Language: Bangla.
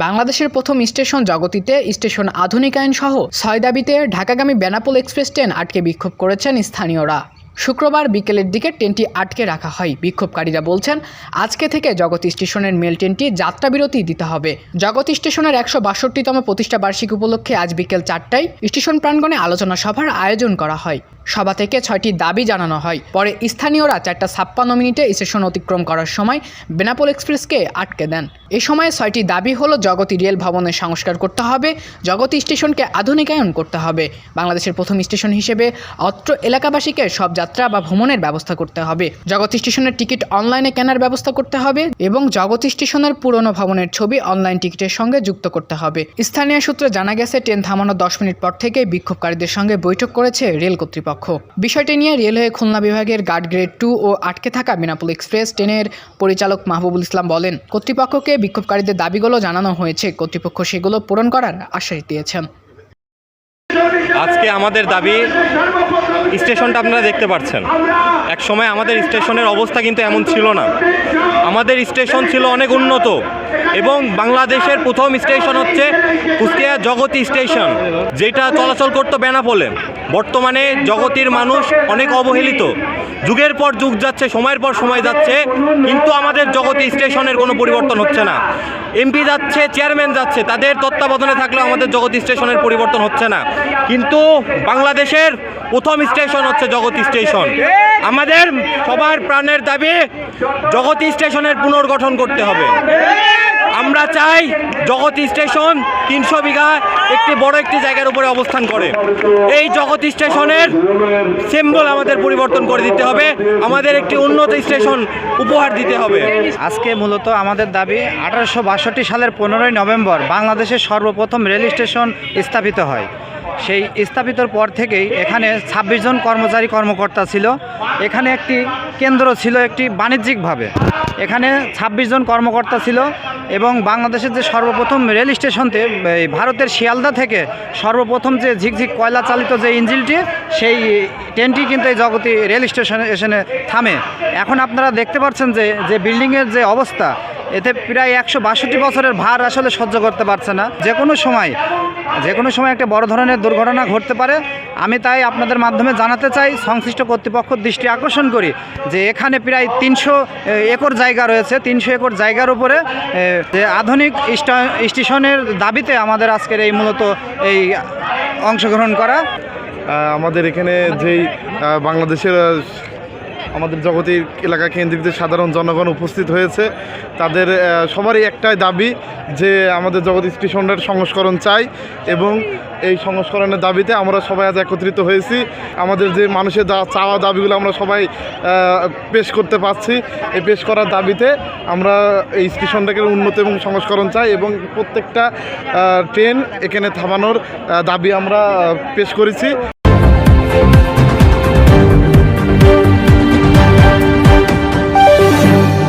বাংলাদেশের প্রথম স্টেশন জগতিতে স্টেশন আধুনিকায়ন সহ ৬ দাবিতে ঢাকাগামী বেনাপোল এক্সপ্রেস ট্রেন আটকে বিক্ষোভ করেছেন স্থানীয়রা। শুক্রবার বিকেলের দিকে ট্রেনটি আটকে রাখা হয়। বিক্ষোভকারীরা বলছেন, আজকে থেকে জগতি স্টেশনের মেল ট্রেনটি যাত্রাবিরতি দিতে হবে। জগতি স্টেশনের ১৬২তম প্রতিষ্ঠা বার্ষিকী উপলক্ষে আজ বিকেল ৪টায় স্টেশন প্রাঙ্গণে আলোচনা সভার আয়োজন করা হয়। সভা থেকে ৬টি দাবি জানানো হয়। পরে স্থানীয়রা ৪:৫৬ স্টেশন অতিক্রম করার সময় বেনাপোল এক্সপ্রেসকে আটকে দেন। এই সময়ে ৬টি দাবি হলো, জগতি রেল ভবনের সংস্কার করতে হবে, জগতি স্টেশনকে আধুনিকায়ন করতে হবে, বাংলাদেশের প্রথম স্টেশন হিসেবে অত্র এলাকাবাসীকে সব যাত্রা বা ভ্রমণের ব্যবস্থা করতে হবে, জগতি স্টেশনের টিকিট অনলাইনে কেনার ব্যবস্থা করতে হবে এবং জগতি স্টেশনের পুরনো ভবনের ছবি অনলাইন টিকিটের সঙ্গে যুক্ত করতে হবে। স্থানীয় সূত্রে জানা গেছে, ট্রেন থামানোর ১০ মিনিট পর থেকে বিক্ষোভকারীদের সঙ্গে বৈঠক করেছে রেল কর্তৃপক্ষ। বিষয়টি নিয়ে রেলওয়ে খুলনা বিভাগের গার্ড গ্রেড 2 ও আটকে থাকা বেনাপোল এক্সপ্রেস ট্রেনের পরিচালক মাহবুবুল ইসলাম বলেন, কর্তৃপক্ষকে বিক্ষোভকারীদের দাবিগুলো জানানো হয়েছে, কর্তৃপক্ষ সেগুলো পূরণ করার আশ্বাস দিয়েছেন। আজকে আমাদের দাবি, স্টেশনটা আপনারা দেখতে পাচ্ছেন, এক সময় আমাদের স্টেশনের অবস্থা কিন্তু এমন ছিল না। আমাদের স্টেশন ছিল অনেক উন্নত এবং বাংলাদেশের প্রথম স্টেশন হচ্ছে কুষ্টিয়া জগতি স্টেশন, যেটা চলাচল করতো বেনাপোলে। বর্তমানে জগতির মানুষ অনেক অবহেলিত, যুগের পর যুগ যাচ্ছে, সময়ের পর সময় যাচ্ছে, কিন্তু আমাদের জগতি স্টেশনের কোনো পরিবর্তন হচ্ছে না। এমপি যাচ্ছে, চেয়ারম্যান যাচ্ছে, তাদের তত্ত্বাবধানে থাকলেও আমাদের জগতি স্টেশনের পরিবর্তন হচ্ছে না। কিন্তু বাংলাদেশের প্রথম স্টেশন হচ্ছে জগতি স্টেশন। আমাদের সবার প্রাণের দাবি, জগতি স্টেশনের পুনর্গঠন করতে হবে। আমরা চাই জগতি স্টেশন ৩০০ বিঘা একটি জায়গার উপরে অবস্থান করে। এই জগতি স্টেশনের সিম্বল আমাদের পরিবর্তন করে দিতে হবে, আমাদের একটি উন্নত স্টেশন উপহার দিতে হবে। আজকে মূলত আমাদের দাবি, 1862 সালের 15ই নভেম্বর বাংলাদেশের সর্বপ্রথম রেল স্টেশন স্থাপিত হয়। সেই স্থাপিতর পর থেকেই এখানে 26 জন কর্মকর্তা ছিল। এখানে একটি কেন্দ্র ছিল, একটি বাণিজ্যিকভাবে এখানে 26 জন কর্মকর্তা ছিল এবং বাংলাদেশের যে সর্বপ্রথম রেল স্টেশনতে ভারতের শিয়ালদা থেকে সর্বপ্রথম যে ঝিকঝিক কয়লা চালিত যে ইঞ্জিনটি, সেই ট্রেনটি কিন্তু এই জগতি রেল স্টেশনে এসে থামে। এখন আপনারা দেখতে পাচ্ছেন যে বিল্ডিংয়ের যে অবস্থা, এতে প্রায় 162 বছরের ভার আসলে সহ্য করতে পারছে না। যে কোনো সময় একটা বড় ধরনের দুর্ঘটনা ঘটতে পারে। আমি তাই আপনাদের মাধ্যমে জানাতে চাই, সংশ্লিষ্ট কর্তৃপক্ষের দৃষ্টি আকর্ষণ করি যে এখানে প্রায় 300 একর জায়গা রয়েছে। 300 একর জায়গার উপরে যে আধুনিক স্টেশনের দাবিতে আমাদের আজকের এই মূলত এই অংশগ্রহণ করা। আমাদের এখানে যেই বাংলাদেশের আমাদের জগতির এলাকা কেন্দ্রিক সাধারণ জনগণ উপস্থিত হয়েছে, তাদের সবারই একটাই দাবি যে আমাদের জগতি স্টেশনের সংস্করণ চাই এবং এই সংস্করণের দাবিতে আমরা সবাই আজ একত্রিত হয়েছি। আমাদের যে মানুষের চাওয়া দাবিগুলো আমরা সবাই পেশ করতে পারছি। এই পেশ করার দাবিতে আমরা এই স্টেশনটাকে উন্নত এবং সংস্করণ চাই এবং প্রত্যেকটা ট্রেন এখানে থামানোর দাবি আমরা পেশ করেছি।